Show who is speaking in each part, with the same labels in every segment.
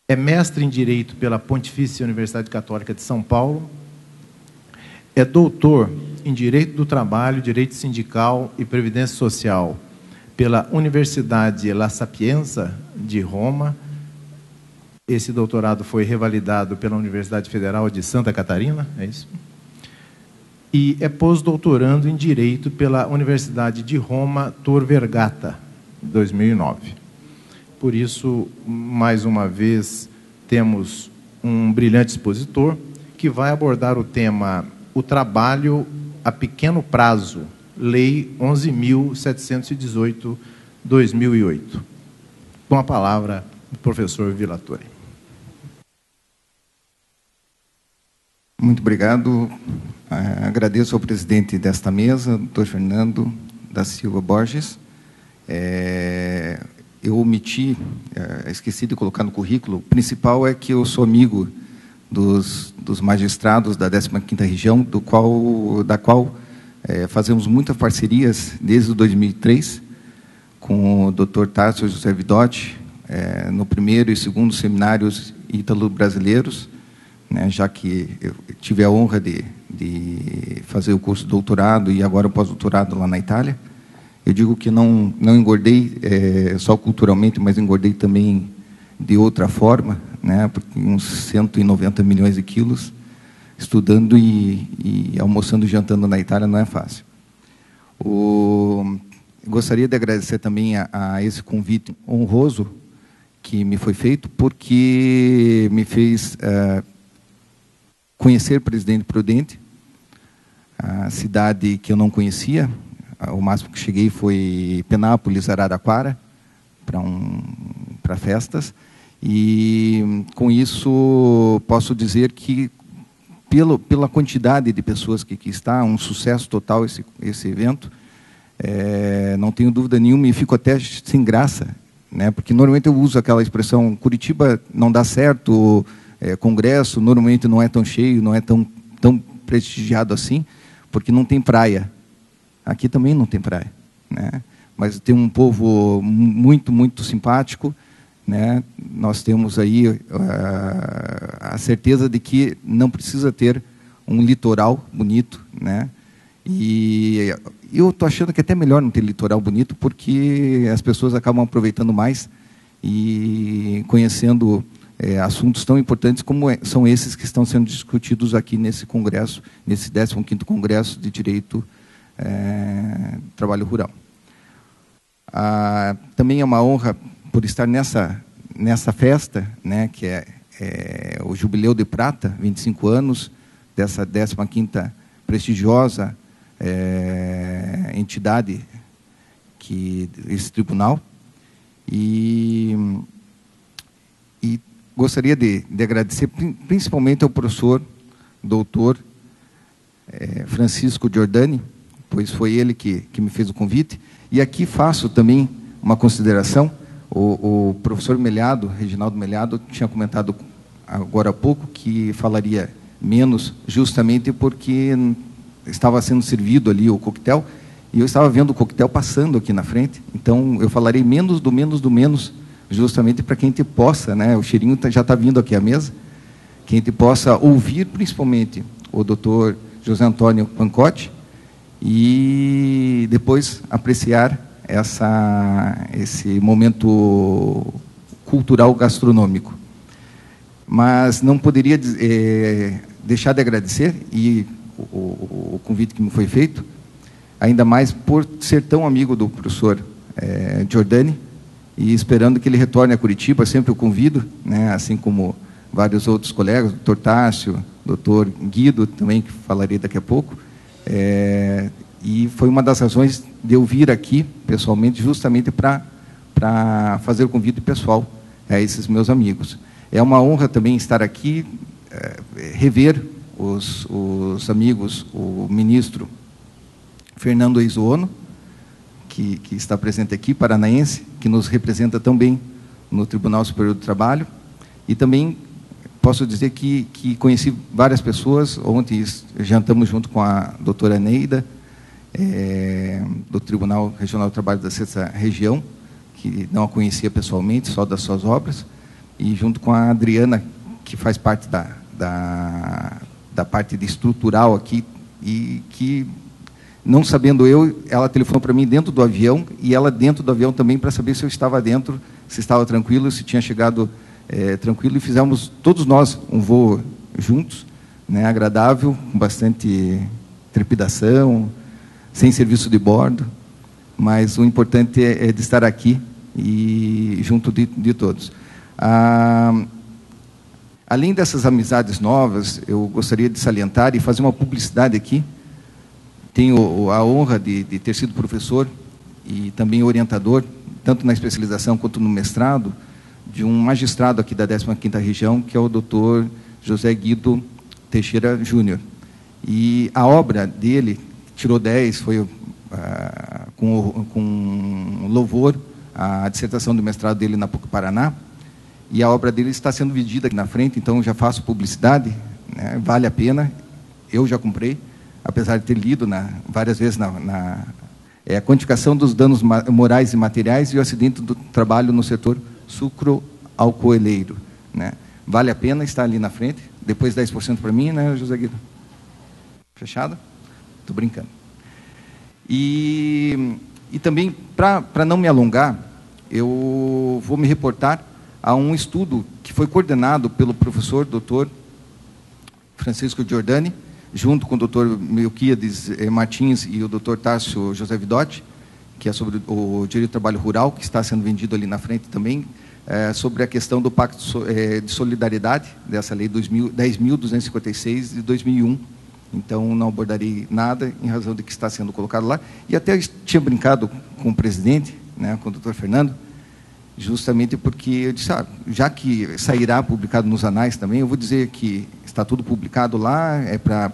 Speaker 1: É mestre em Direito pela Pontifícia Universidade Católica de São Paulo. É doutor em Direito do Trabalho, Direito Sindical e Previdência Social pela Universidade La Sapienza de Roma. Esse doutorado foi revalidado pela Universidade Federal de Santa Catarina, é isso? E é pós-doutorando em Direito pela Universidade de Roma Tor Vergata, 2009. Por isso, mais uma vez, temos um brilhante expositor que vai abordar o tema O Trabalho a Pequeno Prazo, Lei 11.718/2008. Com a palavra, o professor Villatori.
Speaker 2: Muito obrigado. Agradeço ao presidente desta mesa, doutor Fernando da Silva Borges. Eu omiti, esqueci de colocar no currículo, o principal é que eu sou amigo dos magistrados da 15ª Região, da qual fazemos muitas parcerias desde 2003, com o doutor Tássio José Vidotti, no primeiro e segundo seminários ítalo-brasileiros, né, já que eu tive a honra de fazer o curso de doutorado e agora o pós-doutorado lá na Itália. Eu digo que não engordei só culturalmente, mas engordei também de outra forma, né, porque uns 190 milhões de quilos, estudando e almoçando e jantando na Itália não é fácil. Gostaria de agradecer também a esse convite honroso que me foi feito, porque me fez conhecer Presidente Prudente, a cidade que eu não conhecia. O máximo que cheguei foi Penápolis, Araraquara, para festas. E, com isso, posso dizer que, pela quantidade de pessoas que aqui está, um sucesso total esse evento. Não tenho dúvida nenhuma e fico até sem graça, né, porque normalmente eu uso aquela expressão, Curitiba não dá certo, congresso normalmente não é tão cheio, não é tão prestigiado assim, porque não tem praia. Aqui também não tem praia, né? Mas tem um povo muito, muito simpático, né? Nós temos aí a certeza de que não precisa ter um litoral bonito, né? E eu estou achando que é até melhor não ter litoral bonito, porque as pessoas acabam aproveitando mais e conhecendo assuntos tão importantes como são esses que estão sendo discutidos aqui nesse congresso, nesse 15º Congresso de Direito Trabalho Rural. Também é uma honra por estar nessa festa, né, que é o Jubileu de Prata, 25 anos, dessa 15ª prestigiosa entidade, esse tribunal. E gostaria de agradecer principalmente ao professor, doutor Francisco Giordani, pois foi ele que me fez o convite. E aqui faço também uma consideração. O professor Melhado, Reginaldo Melhado, tinha comentado agora há pouco que falaria menos, justamente porque estava sendo servido ali o coquetel, e eu estava vendo o coquetel passando aqui na frente, então eu falarei menos do menos, justamente para que a gente possa, né, o cheirinho já está vindo aqui à mesa, que a gente possa ouvir principalmente o doutor José Antônio Pancotti, e depois apreciar esse momento cultural gastronômico. Mas não poderia deixar de agradecer o convite que me foi feito, ainda mais por ser tão amigo do professor Giordani, e esperando que ele retorne a Curitiba, sempre o convido, né, assim como vários outros colegas, o doutor Tássio, o doutor Guido, também, que falarei daqui a pouco. E foi uma das razões de eu vir aqui, pessoalmente, justamente para fazer o convite pessoal a esses meus amigos. É uma honra também estar aqui, rever os amigos, o ministro Fernando Eizono, que está presente aqui, paranaense, que nos representa também no Tribunal Superior do Trabalho, e também posso dizer que conheci várias pessoas. Ontem jantamos junto com a doutora Neida, do Tribunal Regional do Trabalho da 6ª Região, que não a conhecia pessoalmente, só das suas obras, e junto com a Adriana, que faz parte da parte de estrutural aqui, e que, não sabendo eu, ela telefonou para mim dentro do avião, e ela dentro do avião também, para saber se eu estava dentro, se estava tranquilo, se tinha chegado tranquilo, e fizemos, todos nós, um voo juntos, né, agradável, com bastante trepidação, sem serviço de bordo, mas o importante é de estar aqui e junto de todos. Além dessas amizades novas, eu gostaria de salientar e fazer uma publicidade aqui. Tenho a honra de ter sido professor e também orientador, tanto na especialização quanto no mestrado, de um magistrado aqui da 15ª Região, que é o Dr. José Guido Teixeira Júnior. E a obra dele, tirou 10, foi com louvor, a dissertação do mestrado dele na PUC Paraná, e a obra dele está sendo vendida aqui na frente, então já faço publicidade, né, vale a pena, eu já comprei, apesar de ter lido várias vezes a quantificação dos danos morais e materiais e o acidente do trabalho no setor sucroalcooleiro, né? Vale a pena estar ali na frente, depois 10% para mim, né, José Guido? Fechado? Estou brincando. E também, para não me alongar, eu vou me reportar a um estudo que foi coordenado pelo professor Dr. Francisco Giordani, junto com o Dr. Melquiades Martins e o Dr. Tássio José Vidotti, que é sobre o direito do trabalho rural, que está sendo vendido ali na frente também, sobre a questão do Pacto de Solidariedade, dessa Lei 10.256 de 2001. Então, não abordarei nada em razão de que está sendo colocado lá. E até tinha brincado com o presidente, né, com o Dr. Fernando, justamente porque eu disse, já que sairá publicado nos anais também, eu vou dizer que está tudo publicado lá,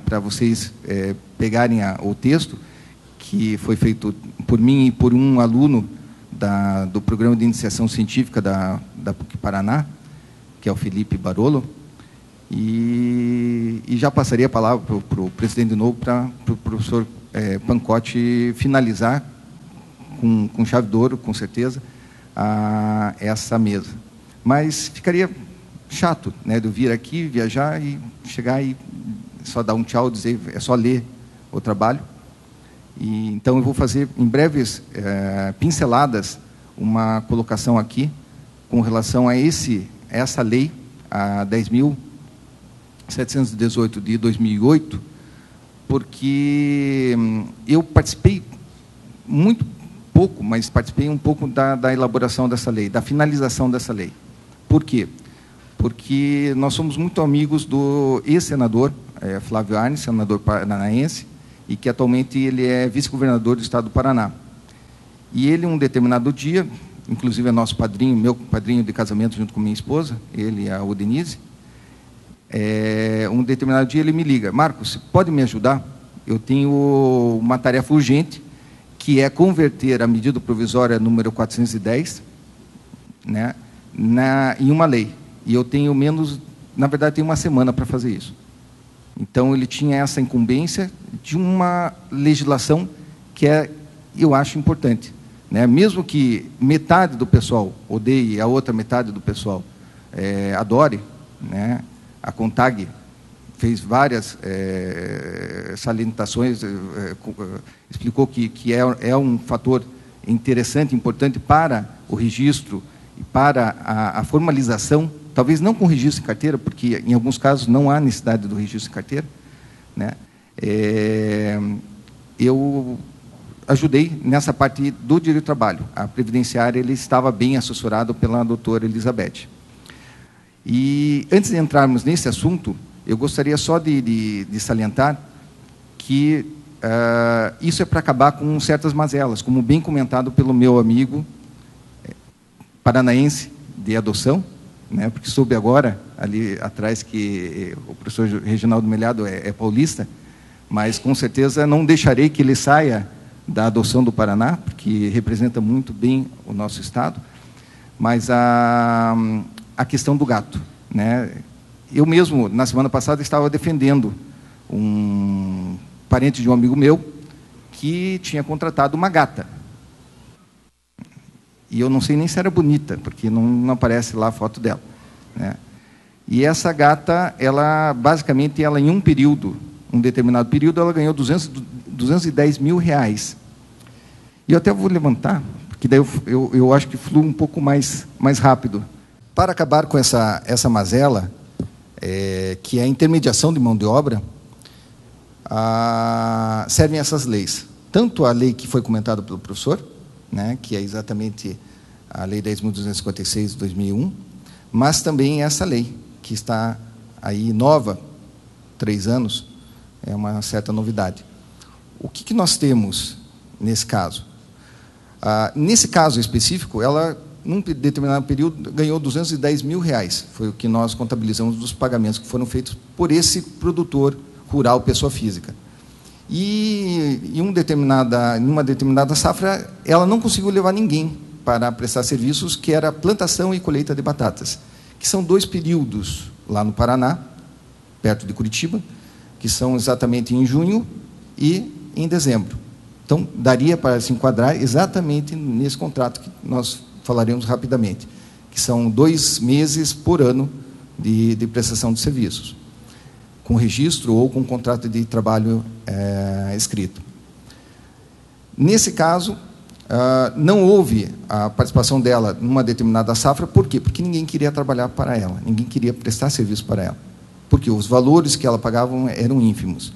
Speaker 2: para vocês pegarem o texto, que foi feito por mim e por um aluno do Programa de Iniciação Científica da PUC Paraná, que é o Felipe Barolo, e já passaria a palavra para o presidente de novo, para o professor Pancotti finalizar com chave de ouro, com certeza, essa mesa. Mas ficaria chato, né, de eu vir aqui, viajar e chegar e só dar um tchau, dizer, é só ler o trabalho. E, então, eu vou fazer, em breves pinceladas, uma colocação aqui com relação a essa lei, a 10.718 de 2008, porque eu participei muito pouco, mas participei um pouco da elaboração dessa lei, da finalização dessa lei. Por quê? Porque nós somos muito amigos do ex-senador Flávio Arnes, senador paranaense, e que atualmente ele é vice-governador do estado do Paraná. E ele, um determinado dia, inclusive é nosso padrinho, meu padrinho de casamento junto com minha esposa, ele e a Odenise, um determinado dia ele me liga, Marcos, você pode me ajudar? Eu tenho uma tarefa urgente, que é converter a medida provisória número 410, né, em uma lei. E eu tenho na verdade, tenho uma semana para fazer isso. Então, ele tinha essa incumbência de uma legislação que eu acho importante, né? Mesmo que metade do pessoal odeie e a outra metade do pessoal adore, né? A CONTAG fez várias salientações, explicou que é um fator interessante, importante para o registro e para a formalização, talvez não com registro em carteira, porque em alguns casos não há necessidade do registro em carteira, né? Eu ajudei nessa parte do direito do trabalho. A previdenciária ele estava bem assessorado pela doutora Elizabeth. E antes de entrarmos nesse assunto, eu gostaria só de salientar que isso é para acabar com certas mazelas, como bem comentado pelo meu amigo paranaense de adoção, né, porque soube agora, ali atrás, que o professor Reginaldo Melhado é paulista, mas com certeza não deixarei que ele saia da adoção do Paraná, porque representa muito bem o nosso estado, mas a questão do gato, né? Eu mesmo, na semana passada, estava defendendo um parente de um amigo meu que tinha contratado uma gata. E eu não sei nem se era bonita, porque não aparece lá a foto dela. né? E essa gata, ela basicamente, ela em um período, um determinado período, ela ganhou 210 mil reais. E eu até vou levantar, porque daí eu acho que flui um pouco mais rápido. Para acabar com essa mazela, que é a intermediação de mão de obra, servem essas leis. Tanto a lei que foi comentada pelo professor, né, que é exatamente a Lei 10.256 de 2001, mas também essa lei, que está aí nova, 3 anos, é uma certa novidade. O que nós temos nesse caso? Nesse caso específico, ela, num determinado período, ganhou 210 mil reais. Foi o que nós contabilizamos dos pagamentos que foram feitos por esse produtor rural, pessoa física. E em numa determinada safra, ela não conseguiu levar ninguém para prestar serviços, que era plantação e colheita de batatas, que são 2 períodos lá no Paraná, perto de Curitiba, que são exatamente em junho e em dezembro. Então, daria para se enquadrar exatamente nesse contrato que nós falaremos rapidamente, que são 2 meses por ano de prestação de serviços, com registro ou com contrato de trabalho escrito. Nesse caso, não houve a participação dela numa determinada safra. Por quê? Porque ninguém queria trabalhar para ela, ninguém queria prestar serviço para ela, porque os valores que ela pagava eram ínfimos.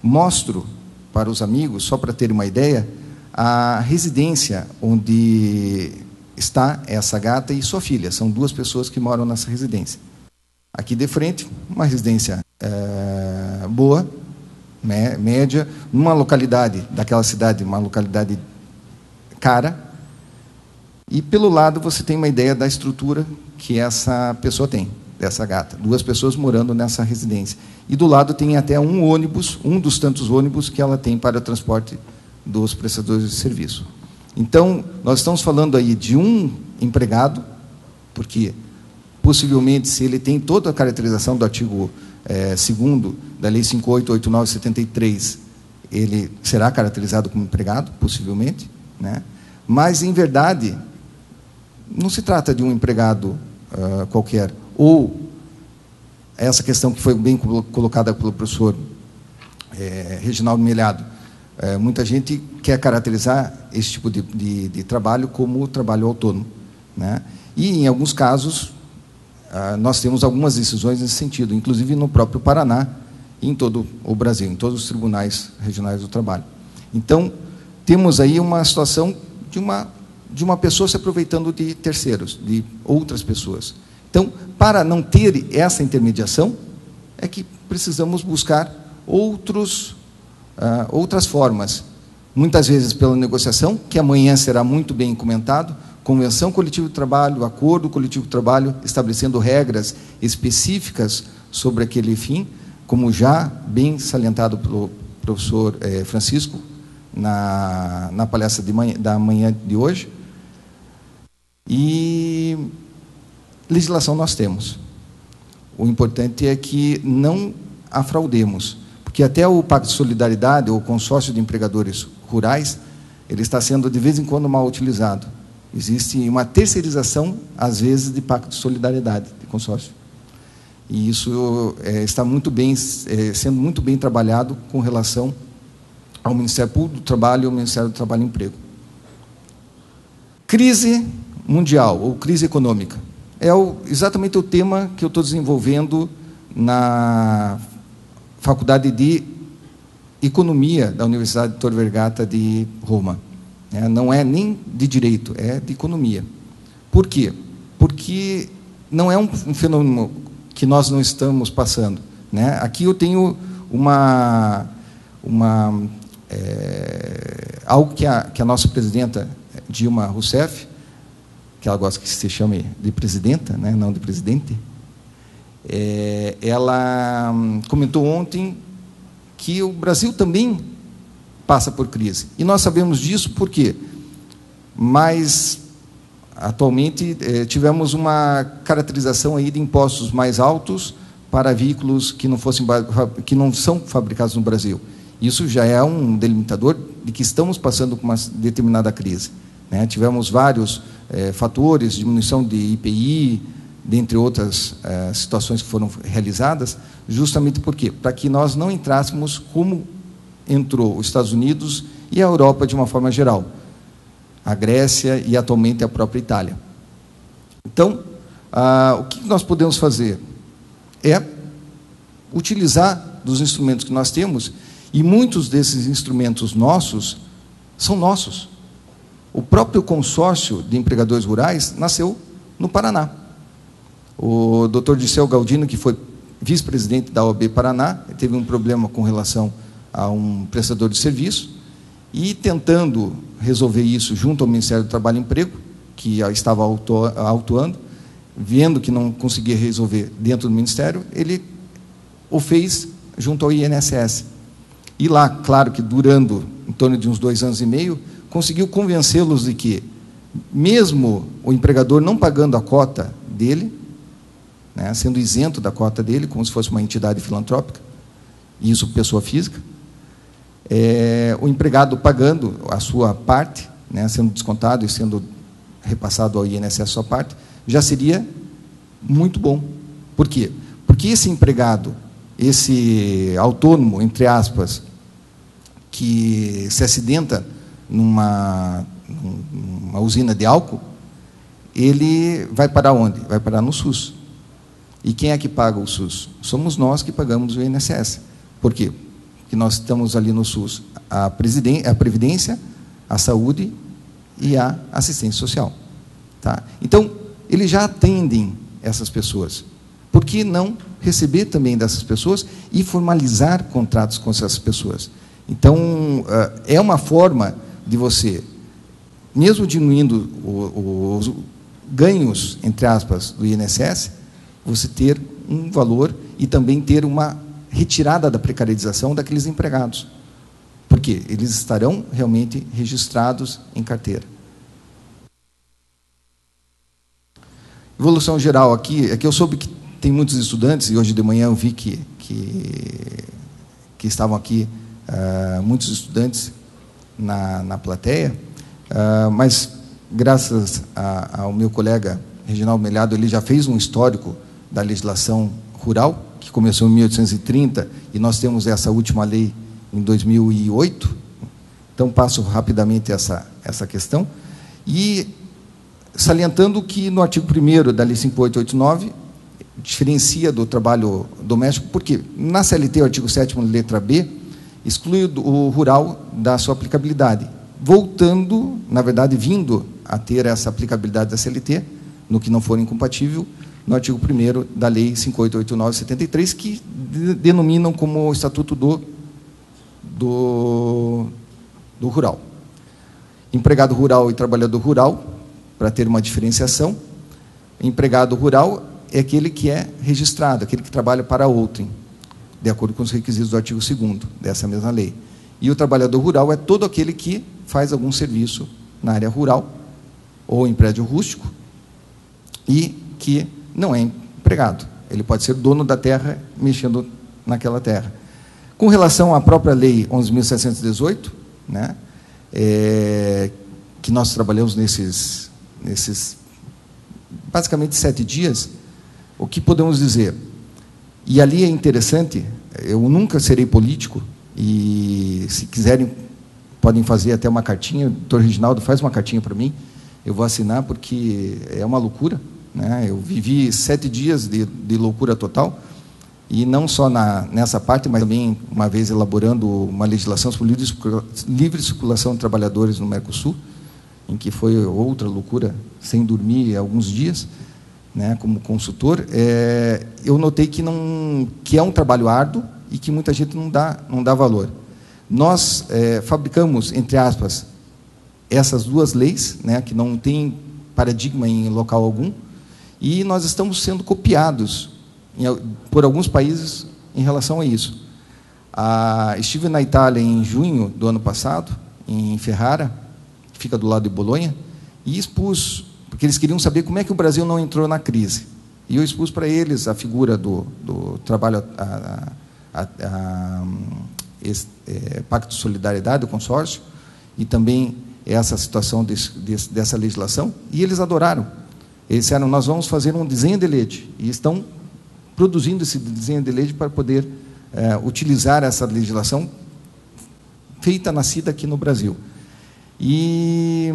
Speaker 2: Mostro para os amigos, só para ter uma ideia, a residência onde está essa gata e sua filha. São 2 pessoas que moram nessa residência. Aqui de frente, uma residência boa, média, numa localidade daquela cidade, uma localidade cara, e pelo lado você tem uma ideia da estrutura que essa pessoa tem, dessa gata. 2 pessoas morando nessa residência. E do lado tem até um ônibus, um dos tantos ônibus que ela tem para o transporte dos prestadores de serviço. Então, nós estamos falando aí de um empregado, porque possivelmente, se ele tem toda a caracterização do artigo 2º da Lei 5889/73, ele será caracterizado como empregado, possivelmente, né? Mas, em verdade, não se trata de um empregado qualquer. Ou essa questão que foi bem colocada pelo professor Reginaldo Melhado, muita gente quer caracterizar esse tipo de trabalho como trabalho autônomo, né? E, em alguns casos, nós temos algumas decisões nesse sentido, inclusive no próprio Paraná e em todo o Brasil, em todos os tribunais regionais do trabalho. Então, temos aí uma situação de uma pessoa se aproveitando de terceiros, de outras pessoas. Então, para não ter essa intermediação, é que precisamos buscar outras formas. Muitas vezes pela negociação, que amanhã será muito bem comentado, convenção coletiva de trabalho, acordo coletivo de trabalho, estabelecendo regras específicas sobre aquele fim, como já bem salientado pelo professor Francisco, na palestra da manhã de hoje. E legislação nós temos. O importante é que não a fraudemos, porque até o Pacto de Solidariedade, ou o consórcio de empregadores rurais, ele está sendo de vez em quando mal utilizado. Existe uma terceirização, às vezes, de Pacto de Solidariedade, de consórcio. E isso está muito bem, sendo muito bem trabalhado com relação ao Ministério Público do Trabalho e ao Ministério do Trabalho e Emprego. Crise mundial, ou crise econômica, é exatamente o tema que eu estou desenvolvendo na Faculdade de Economia da Universidade Tor Vergata de Roma. Não é nem de Direito, é de Economia. Por quê? Porque não é um fenômeno que nós não estamos passando, né? Aqui eu tenho algo que a nossa presidenta Dilma Rousseff, que ela gosta que se chame de presidenta, né, não de presidente, ela comentou ontem que o Brasil também passa por crise. E nós sabemos disso por quê? Mas, atualmente, tivemos uma caracterização aí de impostos mais altos para veículos que não são fabricados no Brasil. Isso já é um delimitador de que estamos passando por uma determinada crise, né? Tivemos vários fatores, diminuição de IPI, dentre outras situações que foram realizadas, justamente por quê? Para que nós não entrássemos como entrou os Estados Unidos e a Europa de uma forma geral, a Grécia e atualmente a própria Itália. Então, o que nós podemos fazer é utilizar dos instrumentos que nós temos, e muitos desses instrumentos nossos são nossos. O próprio consórcio de empregadores rurais nasceu no Paraná. O Dr. Dirceu Galdino, que foi vice-presidente da OAB Paraná, teve um problema com relação a um prestador de serviço, e tentando resolver isso junto ao Ministério do Trabalho e Emprego, que estava autuando, vendo que não conseguia resolver dentro do Ministério, ele o fez junto ao INSS. E lá, claro que durando em torno de uns 2 anos e meio, conseguiu convencê-los de que, mesmo o empregador não pagando a cota dele, né, sendo isento da cota dele, como se fosse uma entidade filantrópica, e isso pessoa física, o empregado pagando a sua parte, né, sendo descontado e sendo repassado ao INSS a sua parte, já seria muito bom. Por quê? Porque esse empregado, esse autônomo, entre aspas, que se acidenta numa usina de álcool, ele vai parar onde? Vai parar no SUS. E quem é que paga o SUS? Somos nós que pagamos o INSS. Por quê? Porque nós estamos ali no SUS a Previdência, a Saúde e a Assistência Social. Tá? Então, eles já atendem essas pessoas. Por que não receber também dessas pessoas e formalizar contratos com essas pessoas? Então, é uma forma de você, mesmo diminuindo os ganhos, entre aspas, do INSS, você ter um valor e também ter uma retirada da precarização daqueles empregados. Porque eles estarão realmente registrados em carteira. Evolução geral aqui, é que eu soube que tem muitos estudantes, e hoje de manhã eu vi que estavam aqui muitos estudantes na plateia, mas graças ao meu colega Reginaldo Melhado, ele já fez um histórico da legislação rural, que começou em 1830, e nós temos essa última lei em 2008, então passo rapidamente essa questão, e salientando que no artigo 1º da Lei 5889, diferencia do trabalho doméstico, porque na CLT, o artigo 7º, letra B, exclui o rural da sua aplicabilidade, voltando, na verdade, vindo a ter essa aplicabilidade da CLT, no que não for incompatível, no artigo 1º da Lei 5889/73, que denominam como o Estatuto do Rural. Empregado rural e trabalhador rural, para ter uma diferenciação, empregado rural é aquele que é registrado, aquele que trabalha para outrem, de acordo com os requisitos do artigo 2º dessa mesma lei. E o trabalhador rural é todo aquele que faz algum serviço na área rural, ou em prédio rústico, e que não é empregado. Ele pode ser dono da terra, mexendo naquela terra. Com relação à própria Lei 11.718, né, que nós trabalhamos nesses basicamente 7 dias, o que podemos dizer? E ali é interessante, eu nunca serei político, e se quiserem, podem fazer até uma cartinha, o doutor Reginaldo faz uma cartinha para mim, eu vou assinar, porque é uma loucura, né? Eu vivi 7 dias de loucura total, e não só nessa parte, mas também, uma vez elaborando uma legislação sobre livre circulação de trabalhadores no Mercosul, em que foi outra loucura, sem dormir alguns dias, né, como consultor, eu notei que é um trabalho árduo e que muita gente não dá valor. Nós fabricamos, entre aspas, essas 2 leis, né, que não tem paradigma em local algum, e nós estamos sendo copiados por alguns países em relação a isso. Estive na Itália em junho do ano passado, em Ferrara, que fica do lado de Bolonha, e expus, porque eles queriam saber como é que o Brasil não entrou na crise. E eu expus para eles a figura do trabalho, Pacto de Solidariedade, do consórcio, e também essa situação dessa legislação, e eles adoraram. Eles disseram, nós vamos fazer um desenho de lei, e estão produzindo esse desenho de lei para poder utilizar essa legislação feita, nascida aqui no Brasil. E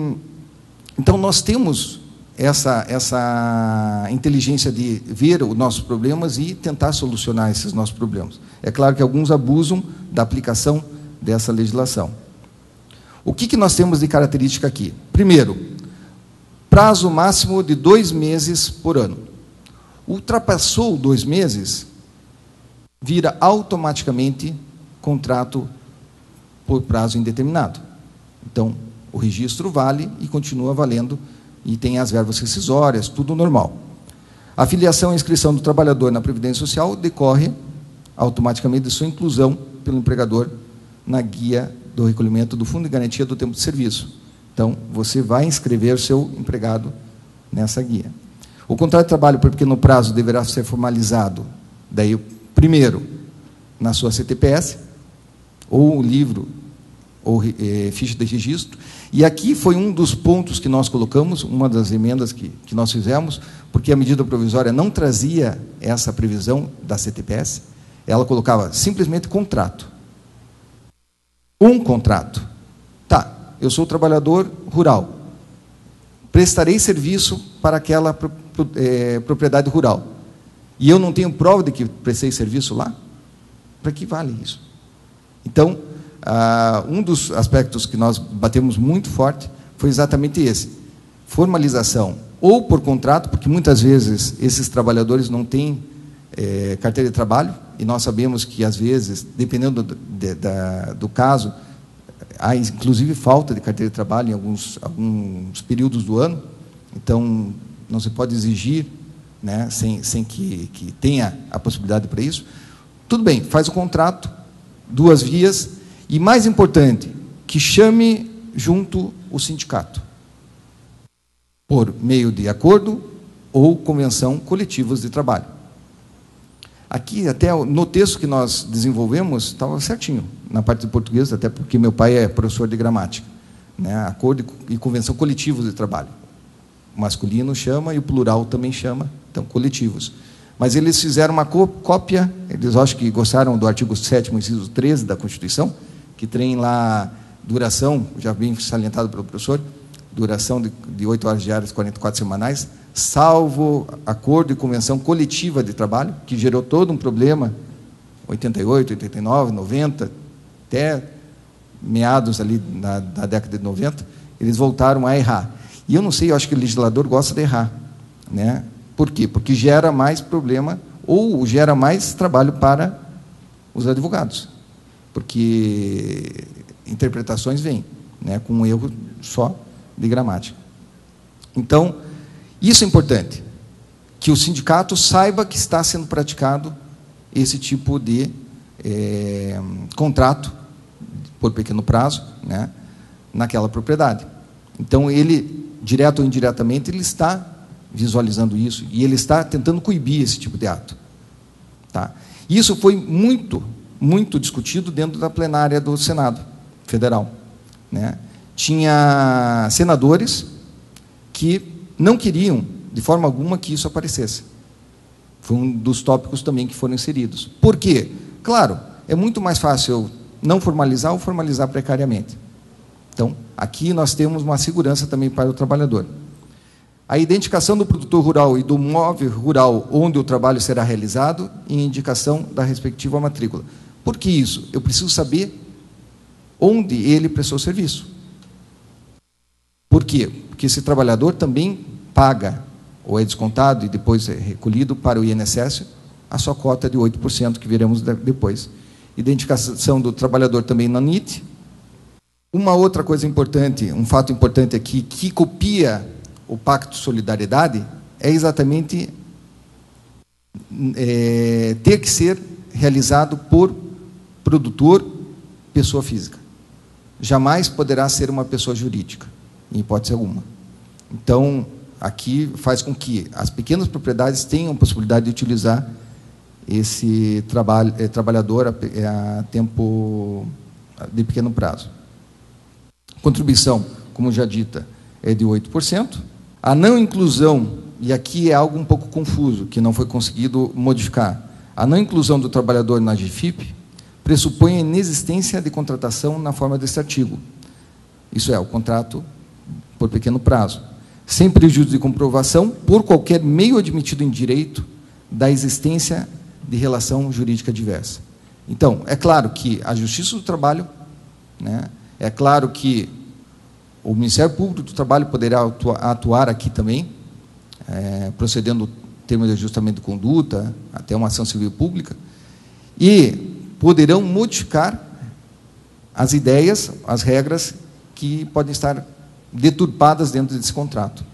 Speaker 2: então nós temos essa inteligência de ver os nossos problemas e tentar solucionar esses nossos problemas. É claro que alguns abusam da aplicação dessa legislação. O que nós temos de característica aqui? Primeiro, prazo máximo de 2 meses por ano. Ultrapassou 2 meses, vira automaticamente contrato por prazo indeterminado. Então, o registro vale e continua valendo, e tem as verbas rescisórias, tudo normal. A filiação e inscrição do trabalhador na Previdência Social decorre automaticamente de sua inclusão pelo empregador na guia do recolhimento do Fundo de Garantia do Tempo de Serviço. Então, você vai inscrever o seu empregado nessa guia. O contrato de trabalho por pequeno prazo deverá ser formalizado, daí, primeiro, na sua CTPS, ou livro, ou ficha de registro. E aqui foi um dos pontos que nós colocamos, uma das emendas que nós fizemos, porque a medida provisória não trazia essa previsão da CTPS, ela colocava simplesmente contrato. Um contrato. Tá, eu sou trabalhador rural, prestarei serviço para aquela propriedade rural, e eu não tenho prova de que prestei serviço lá? Para que vale isso? Então, um dos aspectos que nós batemos muito forte foi exatamente esse: formalização, ou por contrato, porque muitas vezes esses trabalhadores não têm carteira de trabalho, e nós sabemos que, às vezes, dependendo do caso, há inclusive falta de carteira de trabalho em alguns períodos do ano. Então, não se pode exigir, né, sem que tenha a possibilidade para isso. Tudo bem, faz o contrato, 2 vias, e mais importante, que chame junto o sindicato, por meio de acordo ou convenção coletivas de trabalho. Aqui, até no texto que nós desenvolvemos, estava certinho, na parte de português, até porque meu pai é professor de gramática, né? Acordo e convenção coletivos de trabalho. O masculino chama e o plural também chama, então, coletivos. Mas eles fizeram uma cópia, eles acho que gostaram do artigo 7º, inciso 13 da Constituição, que tem lá duração, já bem salientado pelo professor, duração de 8 horas diárias, 44 semanais, salvo acordo e convenção coletiva de trabalho, que gerou todo um problema, 88, 89, 90, até meados ali na década de 90, eles voltaram a errar. E eu não sei, eu acho que o legislador gosta de errar, né? Por quê? Porque gera mais problema, ou gera mais trabalho para os advogados, porque interpretações vêm, né, com um erro só de gramática. Então, isso é importante, que o sindicato saiba que está sendo praticado esse tipo de contrato por pequeno prazo, né, naquela propriedade. Então, ele, direto ou indiretamente, ele está visualizando isso, e ele está tentando coibir esse tipo de ato. Tá? Isso foi muito discutido dentro da plenária do Senado Federal, né? Tinha senadores que não queriam, de forma alguma, que isso aparecesse. Foi um dos tópicos também que foram inseridos. Por quê? Claro, é muito mais fácil não formalizar ou formalizar precariamente. Então, aqui nós temos uma segurança também para o trabalhador. A identificação do produtor rural e do móvel rural onde o trabalho será realizado e indicação da respectiva matrícula. Por que isso? Eu preciso saber onde ele prestou serviço. Por quê? Porque esse trabalhador também paga, ou é descontado e depois é recolhido para o INSS, a sua cota de 8%, que veremos depois. Identificação do trabalhador também na NIT. Uma outra coisa importante, um fato importante aqui, que copia o Pacto de Solidariedade, é exatamente ter que ser realizado por produtor, pessoa física. Jamais poderá ser uma pessoa jurídica, em hipótese alguma. Então, aqui faz com que as pequenas propriedades tenham a possibilidade de utilizar esse trabalhador a tempo de pequeno prazo. Contribuição, como já dita, é de 8%. A não inclusão e aqui é algo um pouco confuso, que não foi conseguido modificar, a não inclusão do trabalhador na GFIP pressupõe a inexistência de contratação na forma deste artigo. Isso é, o contrato por pequeno prazo, sem prejuízo de comprovação, por qualquer meio admitido em direito, da existência de relação jurídica diversa. Então, é claro que a Justiça do Trabalho, né, é claro que o Ministério Público do Trabalho poderá atuar aqui também, procedendo termo de ajustamento de conduta, até uma ação civil pública, e poderão modificar as ideias, as regras que podem estar deturpadas dentro desse contrato.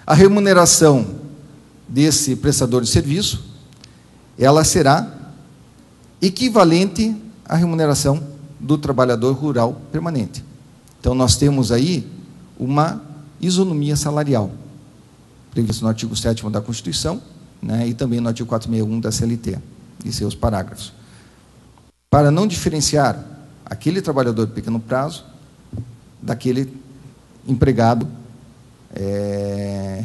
Speaker 2: A remuneração desse prestador de serviço, ela será equivalente à remuneração do trabalhador rural permanente. Então, nós temos aí uma isonomia salarial, previsto no artigo 7º da Constituição, né, e também no artigo 461 da CLT, e seus parágrafos. Para não diferenciar aquele trabalhador de pequeno prazo daquele empregado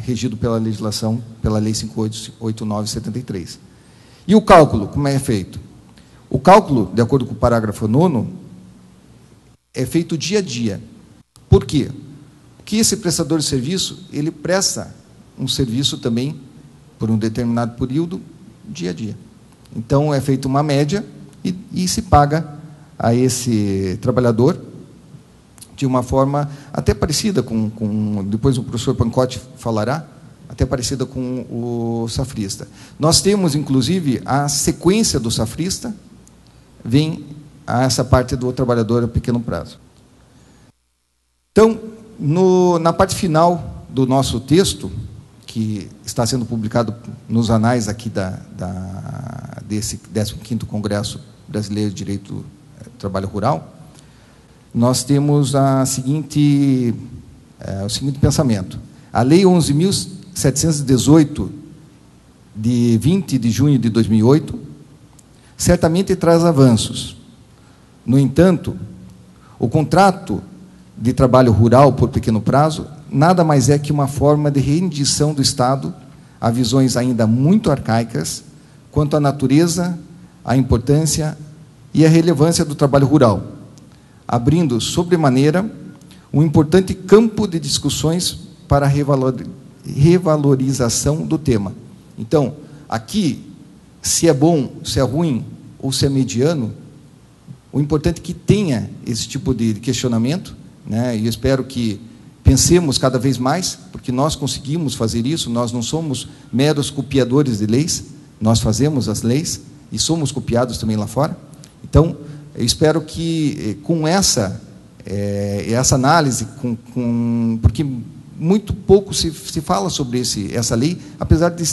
Speaker 2: regido pela legislação, pela Lei 5.889/73. E o cálculo, como é feito? O cálculo, de acordo com o parágrafo 9º, é feito dia a dia. Por quê? Porque esse prestador de serviço, ele presta um serviço também, por um determinado período, dia a dia. Então, é feita uma média e se paga a esse trabalhador de uma forma até parecida com depois o professor Pancotti falará, até parecida com o safrista. Nós temos, inclusive, a sequência do safrista, vem a essa parte do trabalhador a pequeno prazo. Então, na parte final do nosso texto, que está sendo publicado nos anais aqui desse 15º Congresso Brasileiro de Direito do Trabalho Rural, nós temos o seguinte pensamento. A Lei 11.718, de 20 de junho de 2008, certamente traz avanços. No entanto, o contrato de trabalho rural por pequeno prazo nada mais é que uma forma de rendição do Estado a visões ainda muito arcaicas quanto à natureza, à importância e à relevância do trabalho rural, abrindo, sobremaneira, um importante campo de discussões para a revalorização do tema. Então, aqui, se é bom, se é ruim ou se é mediano, o importante é que tenha esse tipo de questionamento, né? E eu espero que pensemos cada vez mais, porque nós conseguimos fazer isso, nós não somos meros copiadores de leis, nós fazemos as leis e somos copiados também lá fora. Então, eu espero que com essa análise, porque muito pouco se fala sobre essa lei, apesar de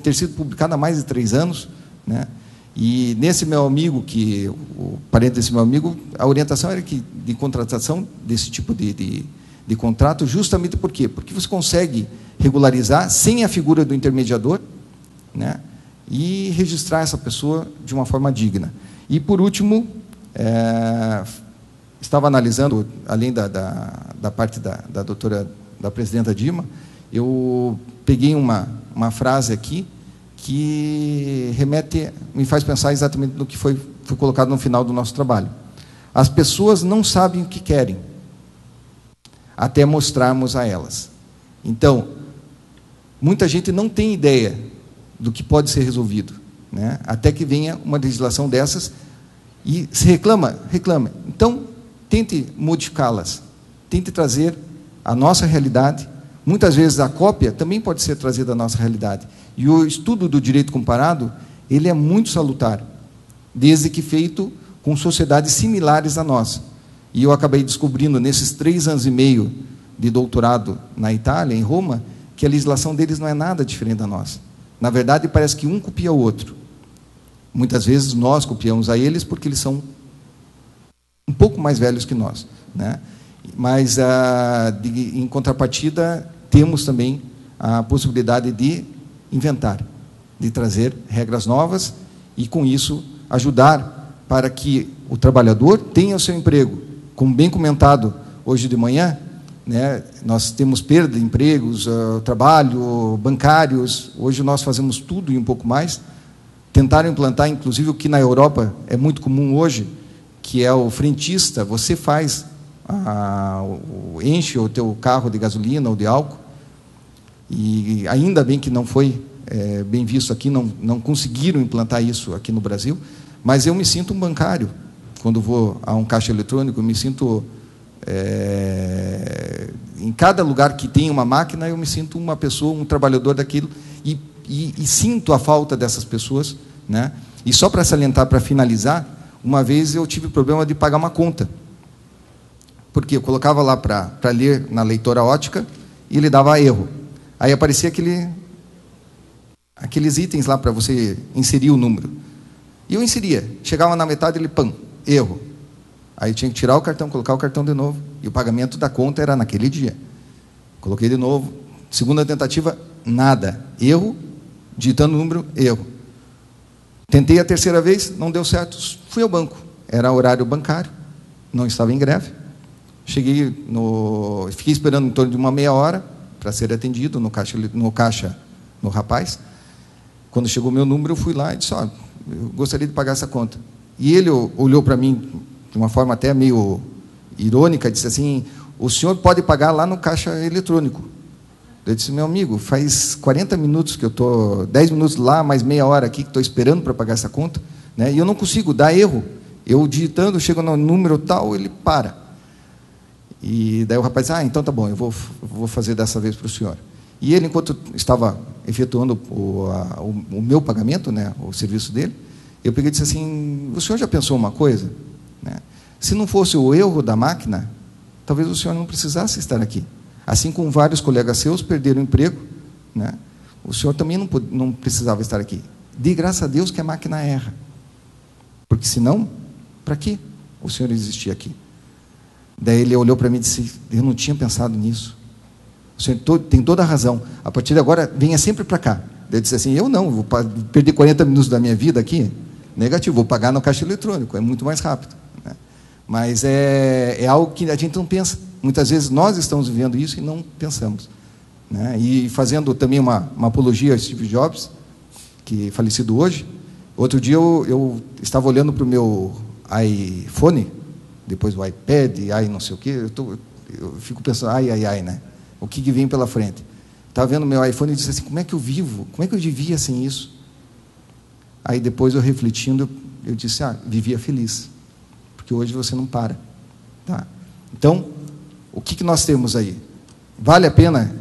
Speaker 2: ter sido publicada há mais de 3 anos, né? E nesse meu amigo, o parente desse meu amigo, a orientação era de contratação desse tipo de contrato, justamente por quê? Porque você consegue regularizar sem a figura do intermediador, né? E registrar essa pessoa de uma forma digna. E, por último, estava analisando, além da parte da doutora, da presidenta Dilma, eu peguei uma frase aqui que me faz pensar exatamente no que foi colocado no final do nosso trabalho. As pessoas não sabem o que querem, até mostrarmos a elas. Então, muita gente não tem ideia do que pode ser resolvido, né? Até que venha uma legislação dessas e se reclama. Então, tente modificá-las, tente trazer a nossa realidade. Muitas vezes a cópia também pode ser trazida à nossa realidade. E o estudo do direito comparado, ele é muito salutar, desde que feito com sociedades similares à nossa. E eu acabei descobrindo, nesses 3 anos e meio de doutorado na Itália, em Roma, que a legislação deles não é nada diferente da nossa. Na verdade, parece que um copia o outro. Muitas vezes nós copiamos a eles porque eles são um pouco mais velhos que nós, né? Mas, em contrapartida, temos também a possibilidade de inventar, de trazer regras novas e, com isso, ajudar para que o trabalhador tenha o seu emprego. Como bem comentado hoje de manhã, né? Nós temos perda de empregos, trabalho, bancários. Hoje nós fazemos tudo e um pouco mais. Tentaram implantar, inclusive, o que na Europa é muito comum hoje, que é o frentista. Você faz, enche o teu carro de gasolina ou de álcool, e ainda bem que não foi bem visto aqui, não conseguiram implantar isso aqui no Brasil, mas eu me sinto um bancário. Quando vou a um caixa eletrônico, eu me sinto... em cada lugar que tem uma máquina, eu me sinto uma pessoa, um trabalhador daquilo, e sinto a falta dessas pessoas, né? E só para salientar, para finalizar, uma vez eu tive problema de pagar uma conta, porque eu colocava lá para ler na leitora ótica e ele dava erro. Aí aparecia aqueles itens lá para você inserir o número. E eu inseria, chegava na metade, ele, pam, erro. Aí tinha que tirar o cartão, colocar o cartão de novo, e o pagamento da conta era naquele dia. Coloquei de novo, segunda tentativa, nada, erro, digitando o número, erro. Tentei a terceira vez, não deu certo, fui ao banco, era horário bancário, não estava em greve. Fiquei esperando em torno de uma meia hora para ser atendido no rapaz. Quando chegou o meu número, eu fui lá e disse, eu gostaria de pagar essa conta. E ele olhou para mim de uma forma até meio irônica, disse assim, o senhor pode pagar lá no caixa eletrônico. Eu disse, meu amigo, faz 40 minutos que eu estou, 10 minutos lá, mais meia hora aqui, que estou esperando para pagar essa conta, né? E eu não consigo, dá erro. Eu digitando, chego no número tal, ele para. E daí o rapaz disse, então tá bom, eu vou fazer dessa vez para o senhor. E ele, enquanto estava efetuando o meu pagamento, né, o serviço dele, eu peguei e disse assim, o senhor já pensou uma coisa? Né? Se não fosse o erro da máquina, talvez o senhor não precisasse estar aqui. Assim como vários colegas seus perderam o emprego, né? O senhor também não precisava estar aqui. Dê graças a Deus que a máquina erra. Porque senão, para que o senhor existia aqui? Daí ele olhou para mim e disse, eu não tinha pensado nisso. O senhor tem toda a razão. A partir de agora, venha sempre para cá. Daí eu disse assim, eu não, vou perder 40 minutos da minha vida aqui? Negativo, vou pagar no caixa eletrônico, é muito mais rápido. Né? Mas é algo que a gente não pensa. Muitas vezes nós estamos vivendo isso e não pensamos. Né? E fazendo também uma apologia a Steve Jobs, que é falecido hoje, outro dia eu estava olhando para o meu iPhone, depois o iPad, não sei o quê, eu fico pensando, né? O que vem pela frente? Estava vendo meu iPhone e disse assim, como é que eu vivo? Como é que eu vivia sem isso? Aí depois eu refletindo, eu disse, vivia feliz, porque hoje você não para. Tá? Então, o que nós temos aí? Vale a pena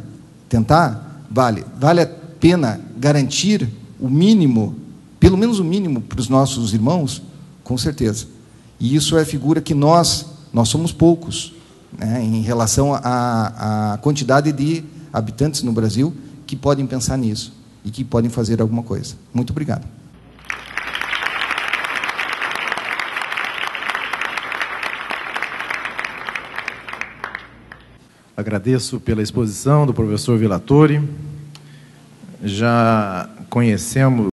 Speaker 2: tentar? Vale. Vale a pena garantir o mínimo, pelo menos o mínimo para os nossos irmãos? Com certeza. E isso é a figura que nós somos poucos, né, em relação à quantidade de habitantes no Brasil que podem pensar nisso e que podem fazer alguma coisa. Muito obrigado.
Speaker 1: Agradeço pela exposição do professor Vilatori. Já conhecemos